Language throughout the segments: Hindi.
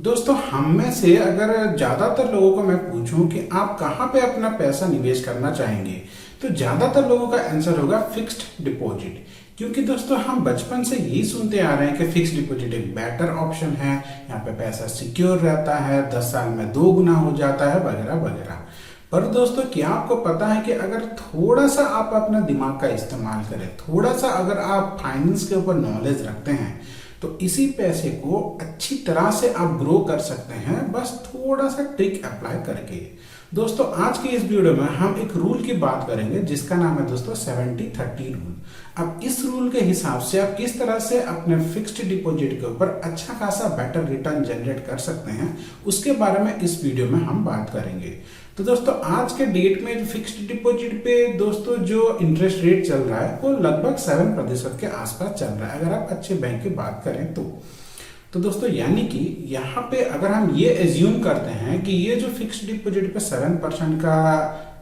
दोस्तों, हम में से अगर ज्यादातर लोगों को मैं पूछूं कि आप कहाँ पे अपना पैसा निवेश करना चाहेंगे, तो ज्यादातर लोगों का आंसर होगा फिक्स्ड डिपॉजिट। क्योंकि दोस्तों हम बचपन से यही सुनते आ रहे हैं कि फिक्स्ड डिपॉजिट एक बेटर ऑप्शन है, यहाँ पे पैसा सिक्योर रहता है, 10 साल में 2 गुना हो जाता है, वगैरह वगैरह। पर दोस्तों, क्या आपको पता है कि अगर थोड़ा सा आप अपना दिमाग का इस्तेमाल करें, थोड़ा सा अगर आप फाइनेंस के ऊपर नॉलेज रखते हैं, तो इसी पैसे को अच्छी तरह से आप ग्रो कर सकते हैं, बस थोड़ा सा ट्रिक अप्लाई करके। दोस्तों, आज की इस वीडियो में हम एक रूल की बात करेंगे जिसका नाम है दोस्तों 70-30 रूल। अब इस रूल के हिसाब से आप किस तरह से अपने फिक्स्ड डिपॉजिट के ऊपर अच्छा खासा बेटर रिटर्न जनरेट कर सकते हैं, उसके बारे में इस वीडियो में हम बात करेंगे। तो दोस्तों, आज के डेट में फिक्स्ड डिपॉजिट पे दोस्तों जो इंटरेस्ट रेट चल रहा है वो लगभग 7% के आसपास चल रहा है, अगर आप अच्छे बैंक की बात करें तो दोस्तों, यानी कि यहाँ पे अगर हम ये एज्यूम करते हैं कि ये जो फिक्स्ड डिपॉजिट पे 7% का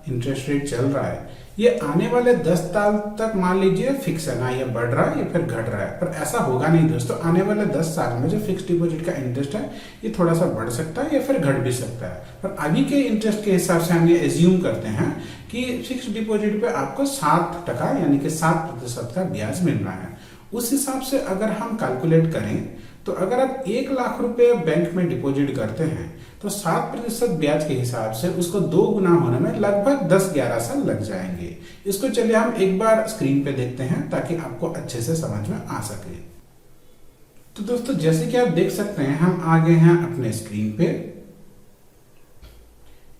इंटरेस्ट रेट चल रहा है, ये आने वाले 10 साल तक मान लीजिए फिक्स है, ना ये बढ़ रहा है या फिर घट रहा है। पर ऐसा होगा नहीं दोस्तों, आने वाले 10 साल में जो फिक्स्ड डिपॉजिट का इंटरेस्ट है ये थोड़ा सा बढ़ सकता है या फिर घट भी सकता है। पर अभी के इंटरेस्ट के हिसाब से हम ये एज्यूम करते हैं कि फिक्स्ड डिपॉजिट पे आपको 7% यानी कि 7% का ब्याज मिल रहा है। उस हिसाब से अगर हम कैलकुलेट करें तो अगर आप 1 लाख रुपए बैंक में डिपॉजिट करते हैं तो 7% ब्याज के हिसाब से उसको 2 गुना होने में लगभग 10-11 साल लग जाएंगे। इसको चलिए हम एक बार स्क्रीन पे देखते हैं ताकि आपको अच्छे से समझ में आ सके। तो दोस्तों, जैसे कि आप देख सकते हैं, हम आ गए हैं अपने स्क्रीन पे।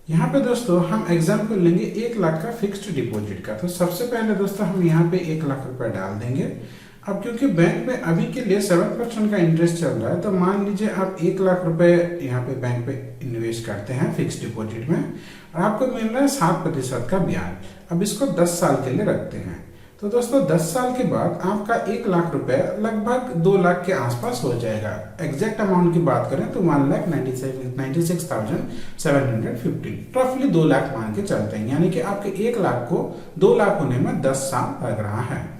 यहाँ पे दोस्तों हम एग्जाम्पल लेंगे 1 लाख का फिक्स्ड डिपॉजिट का। तो सबसे पहले दोस्तों हम यहाँ पे 1 लाख रुपए डाल देंगे। अब क्योंकि बैंक में अभी के लिए 7% का इंटरेस्ट चल रहा है, तो मान लीजिए आप 1 लाख रुपए यहाँ पे बैंक पे इन्वेस्ट करते हैं फिक्स्ड डिपॉजिट में, और आपको मिल रहा है 7% का ब्याज। अब इसको 10 साल के लिए रखते हैं, तो दोस्तों 10 साल के बाद आपका 1 लाख रुपए लगभग 2 लाख के आसपास हो जाएगा। एग्जैक्ट अमाउंट की बात करें तो 1,96,750, रफली 2 लाख मान के चलते हैं, यानी कि आपके 1 लाख को 2 लाख होने में 10 साल लग रहा है।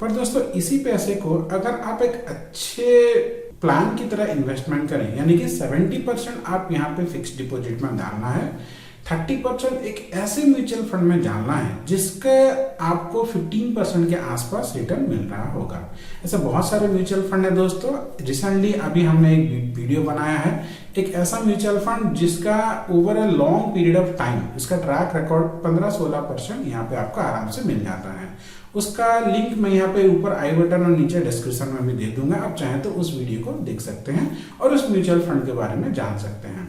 पर दोस्तों, इसी पैसे को अगर आप एक अच्छे प्लान की तरह इन्वेस्टमेंट करें, यानी कि 70% आप यहाँ पे फिक्स्ड डिपॉजिट में डालना है, 30% एक ऐसे म्यूचुअल फंड में डालना है जिसके आपको 15% के आसपास रिटर्न मिल रहा होगा। ऐसे बहुत सारे म्यूचुअल फंड है दोस्तों। रिसेंटली अभी हमने एक वीडियो बनाया है एक ऐसा म्यूचुअल फंड जिसका over a long period of time इसका ट्रैक रिकॉर्ड 15-16% यहाँ पे आपको आराम से मिल जाता है। उसका लिंक मैं यहाँ पे ऊपर आई बटन और नीचे डिस्क्रिप्शन में भी दे दूंगा, आप चाहें तो उस वीडियो को देख सकते हैं और उस म्यूचुअल फंड के बारे में जान सकते हैं।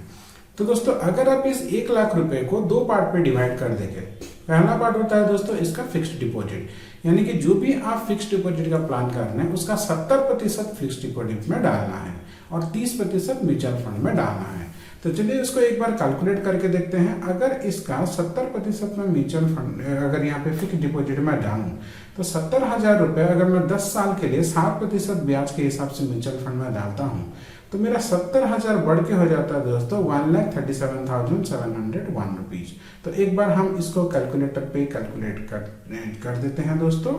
तो दोस्तों, अगर आप इस 1 लाख रुपए को 2 पार्ट पे डिवाइड कर देंगे, पहला पार्ट होता है दोस्तों इसका फिक्स्ड डिपॉजिट, यानी कि जो भी आप फिक्स्ड डिपॉजिट का प्लान कर रहे हैं उसका 70% फिक्स्ड डिपॉजिट में डालना है और 30% म्यूचुअल फंड में डालना है। तो चलिए इसको एक बार कैलकुलेट करके देखते हैं। अगर इसका 70% में म्यूचुअल फंड अगर यहाँ पे फिक्स्ड डिपॉजिट में डालूं तो 70,000 रुपए अगर मैं 10 साल के लिए 7% ब्याज के हिसाब से म्यूचुअल फंड में डालता हूँ तो मेरा 70,000 बढ़ के हो जाता है दोस्तों 1,37,701 रुपीज। तो एक बार हम इसको कैलकुलेटर पे कैलकुलेट कर देते हैं दोस्तों।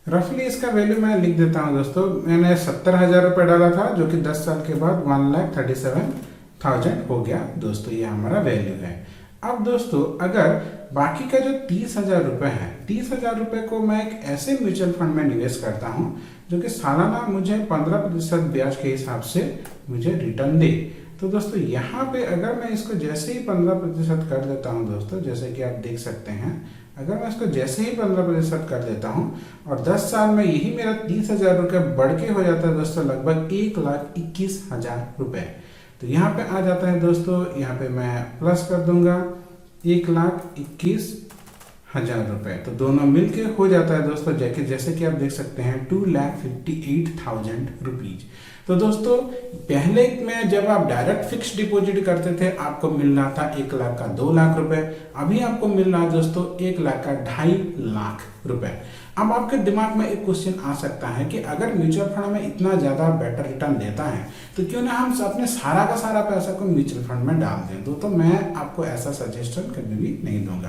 रफली इसका वैल्यू मैं लिख देता हूं दोस्तों। मैंने 70,000 रुपए डाला था जो कि 10 साल के बाद 1,37,000 हो गया दोस्तों, ये हमारा वैल्यू है। अब दोस्तों, अगर बाकी का जो 30,000 रुपए है, 30,000 रुपए को मैं एक ऐसे म्यूचुअल फंड में निवेश करता हूं जो कि सालाना मुझे 15% ब्याज के हिसाब से मुझे रिटर्न दे, तो दोस्तों यहाँ पे अगर मैं इसको जैसे ही 15% कर देता हूँ दोस्तों, जैसे कि आप देख सकते हैं, अगर मैं इसको जैसे ही 15% कर देता हूँ और 10 साल में यही मेरा 30,000 रुपये बढ़ के हो जाता है दोस्तों लगभग 1,21,000 रुपए। तो यहाँ पे आ जाता है दोस्तों, यहाँ पे मैं प्लस कर दूंगा 1,21,000 रुपए, तो दोनों मिलके हो जाता है दोस्तों जैसे कि आप देख सकते हैं 2,58,000 रुपीज। तो दोस्तों, पहले में जब आप डायरेक्ट फिक्स डिपॉजिट करते थे आपको मिल रहा था 1 लाख का 2 लाख रुपए, अभी आपको मिल रहा है दोस्तों 1 लाख का 2.5 लाख रुपए। अब आपके दिमाग में एक क्वेश्चन आ सकता है कि अगर म्यूचुअल फंड में इतना ज्यादा बेटर रिटर्न देता है तो क्यों ना हम अपने सारा का सारा पैसा को म्यूचुअल फंड में डाल दें। तो मैं आपको ऐसा सजेशन कभी भी नहीं दूंगा,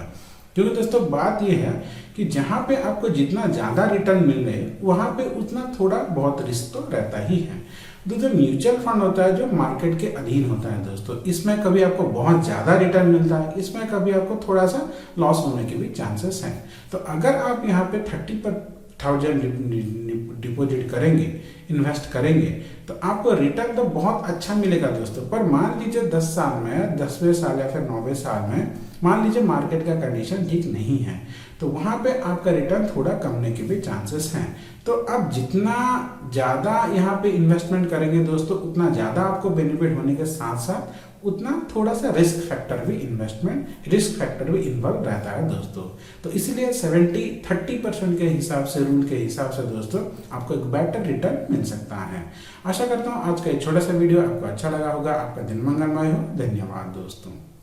क्योंकि दोस्तों बात यह है कि जहां पे आपको जितना ज्यादा रिटर्न मिल रहे वहां पे उतना थोड़ा बहुत रिस्क तो रहता ही है। दूसरा म्यूचुअल फंड होता है जो मार्केट के अधीन होता है दोस्तों, इसमें कभी आपको बहुत ज़्यादा रिटर्न मिलता है, इसमें कभी आपको थोड़ा सा लॉस होने के भी चांसेस हैं। तो अगर आप यहाँ पे 30,000 डिपॉजिट करेंगे, इन्वेस्ट करेंगे, तो आपको रिटर्न तो बहुत अच्छा मिलेगा दोस्तों। पर मान लीजिए 10 साल में, 10वें साल या फिर 9वें साल में मान लीजिए मार्केट का कंडीशन ठीक नहीं है, तो वहाँ पे आपका रिटर्न थोड़ा कम होने के भी चांसेस हैं। तो आप जितना ज़्यादा यहाँ पे इन्वेस्टमेंट करेंगे दोस्तों, उतना ज़्यादा आपको बेनिफिट होने के साथ साथ उतना थोड़ा सा रिस्क फैक्टर भी इन्वॉल्व रहता है दोस्तों। तो इसलिए 30% के हिसाब से, रूल के हिसाब से दोस्तों, आपको एक बेटर रिटर्न मिल सकता है। आशा करता हूँ आज का एक छोटा सा वीडियो आपको अच्छा लगा होगा, आपका दिन मंगलमय हो। धन्यवाद दोस्तों।